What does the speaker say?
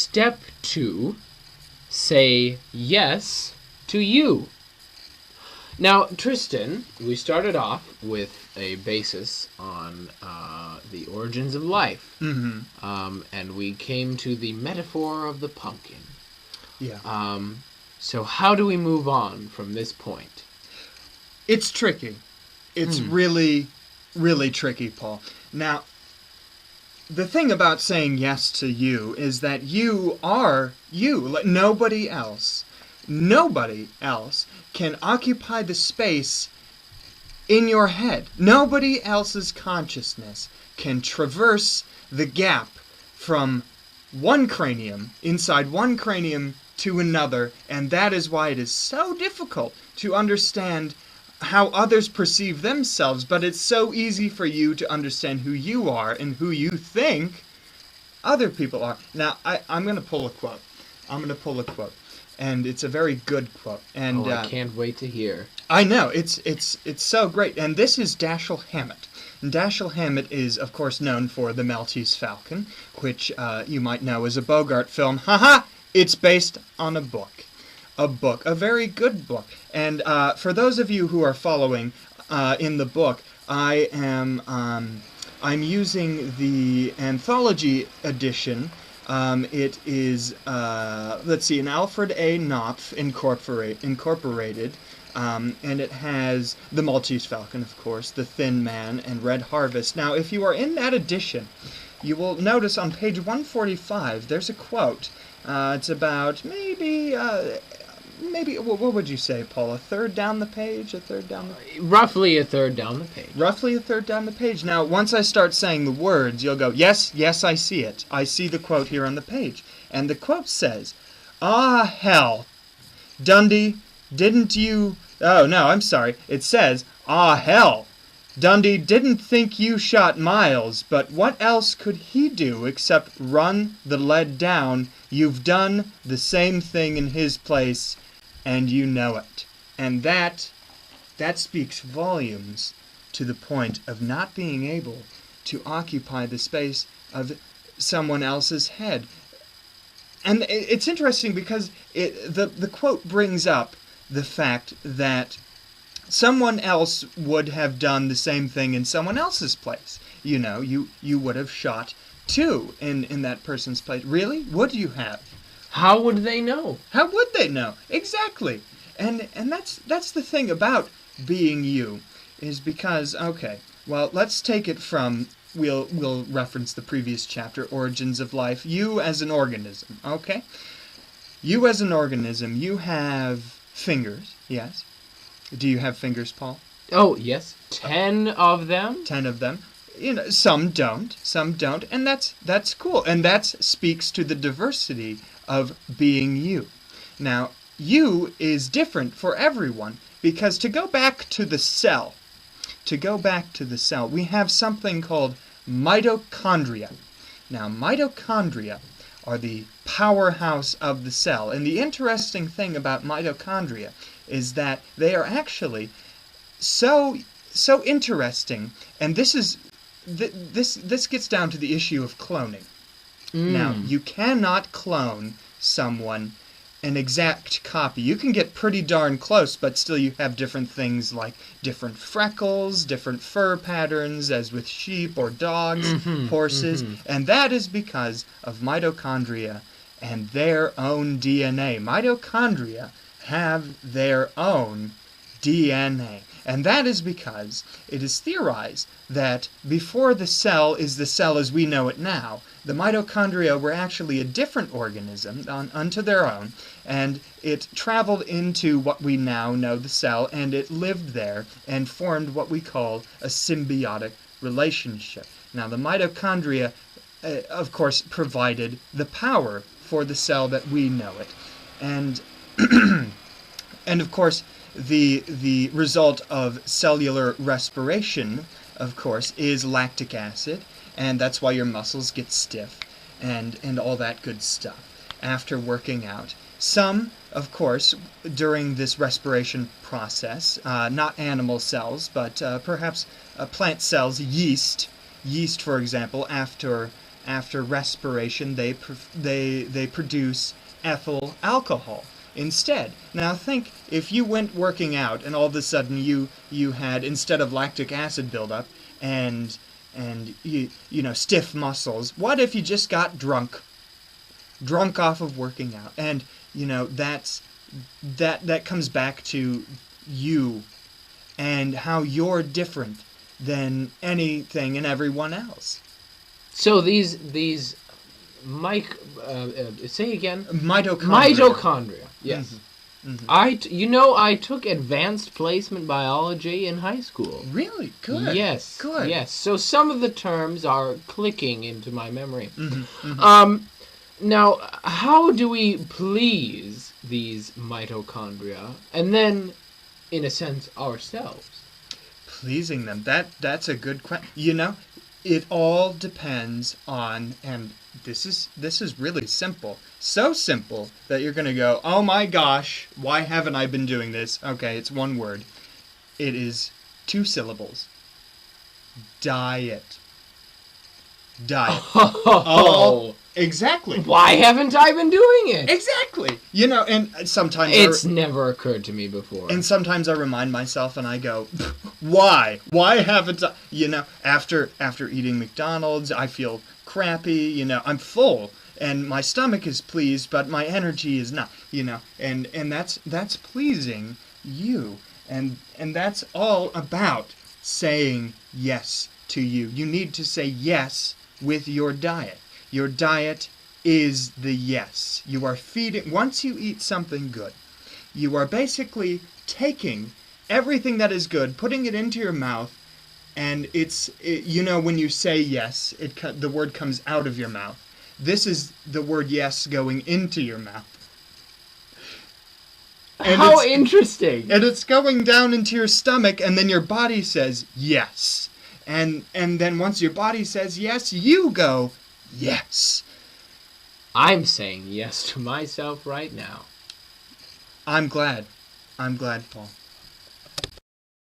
Step 2, say yes to you. Now, Tristan, we started off with a basis on the origins of life. And we came to the metaphor of the pumpkin. Yeah. So how do we move on from this point? It's tricky. It's really, really tricky, Paul. Now, the thing about saying yes to you is that you are you. Nobody else can occupy the space in your head. Nobody else's consciousness can traverse the gap from one cranium, inside one cranium, to another, and that is why it is so difficult to understand how others perceive themselves, but it's so easy for you to understand who you are and who you think other people are. Now, I'm going to pull a quote. And it's a very good quote. And I can't wait to hear. I know, it's so great. And this is Dashiell Hammett. And Dashiell Hammett is, of course, known for The Maltese Falcon, which you might know as a Bogart film. Haha! It's based on a book. A very good book. And for those of you who are following in the book, I'm using the anthology edition. It is, let's see, an Alfred A. Knopf incorporated, and it has The Maltese Falcon, of course, The Thin Man, and Red Harvest. Now, if you are in that edition, you will notice on page 145, there's a quote. It's about maybe, what would you say, Paul? A third down the page? Roughly a third down the page. Roughly a third down the page. Now, once I start saying the words, you'll go, yes, I see it. I see the quote here on the page. And the quote says, "Ah, hell, Dundee, didn't you..." Oh, no, I'm sorry. It says, "Ah, hell, Dundee didn't think you shot Miles, but what else could he do except run the lead down? You've done the same thing in his place, and you know it." And that speaks volumes to the point of not being able to occupy the space of someone else's head. And it's interesting because the quote brings up the fact that someone else would have done the same thing in someone else's place. You know, you would have shot too in that person's place. Really? Would you have? How would they know? How would they know? Exactly. And that's the thing about being you, is because, okay, well, let's take it from, we'll reference the previous chapter, Origins of Life. You as an organism, okay? You as an organism, you have fingers, yes? Do you have fingers, Paul? Oh, yes. 10 of them? 10 of them. You know, some don't, and that's cool. And that speaks to the diversity of being you. Now, you is different for everyone, because to go back to the cell, we have something called mitochondria. Now, mitochondria are the powerhouse of the cell. And the interesting thing about mitochondria is that they are actually so interesting, and this gets down to the issue of cloning. Now, you cannot clone someone an exact copy. You can get pretty darn close, but still you have different things like different freckles, different fur patterns, as with sheep or dogs, horses, and that is because of mitochondria and their own DNA. Mitochondria have their own DNA. And that is because it is theorized that before the cell is the cell as we know it now, the mitochondria were actually a different organism unto their own, and it traveled into what we now know the cell, and it lived there and formed what we call a symbiotic relationship. Now, the mitochondria, of course, provided the power for the cell that we know it. And and of course, the result of cellular respiration, of course, is lactic acid, and that's why your muscles get stiff and all that good stuff after working out. Some, of course, during this respiration process, not animal cells, but perhaps plant cells, yeast, for example, after after respiration, they produce ethyl alcohol instead. Now think, if you went working out and all of a sudden you had, instead of lactic acid buildup and you know, stiff muscles, what if you just got drunk off of working out? And you know, that comes back to you and how you're different than anything and everyone else. So these say again. Mitochondria. Yes. Mm-hmm. I took advanced placement biology in high school. Really? Good. Yes. Good. Yes. So some of the terms are clicking into my memory. Mm-hmm. Mm-hmm. Now, how do we please these mitochondria, and then, in a sense, ourselves? Pleasing them. That's a good question. You know, it all depends on, and this is really simple. So simple that you're going to go, oh my gosh, why haven't I been doing this? Okay, it's one word. It is 2 syllables. Diet. Oh, exactly. Why haven't I been doing it? Exactly. You know, and sometimes it's never occurred to me before. And sometimes I remind myself and I go, why? Why haven't I? You know, after eating McDonald's, I feel crappy, you know, I'm full and my stomach is pleased, but my energy is not, you know, and that's pleasing you. And that's all about saying yes to you. You need to say yes with your diet. Your diet is the yes. You are feeding, once you eat something good, you are basically taking everything that is good, putting it into your mouth, and you know, when you say yes, the word comes out of your mouth. This is the word yes going into your mouth. And how interesting. And it's going down into your stomach, and then your body says yes. And then once your body says yes, you go, yes. I'm saying yes to myself right now. I'm glad, Paul.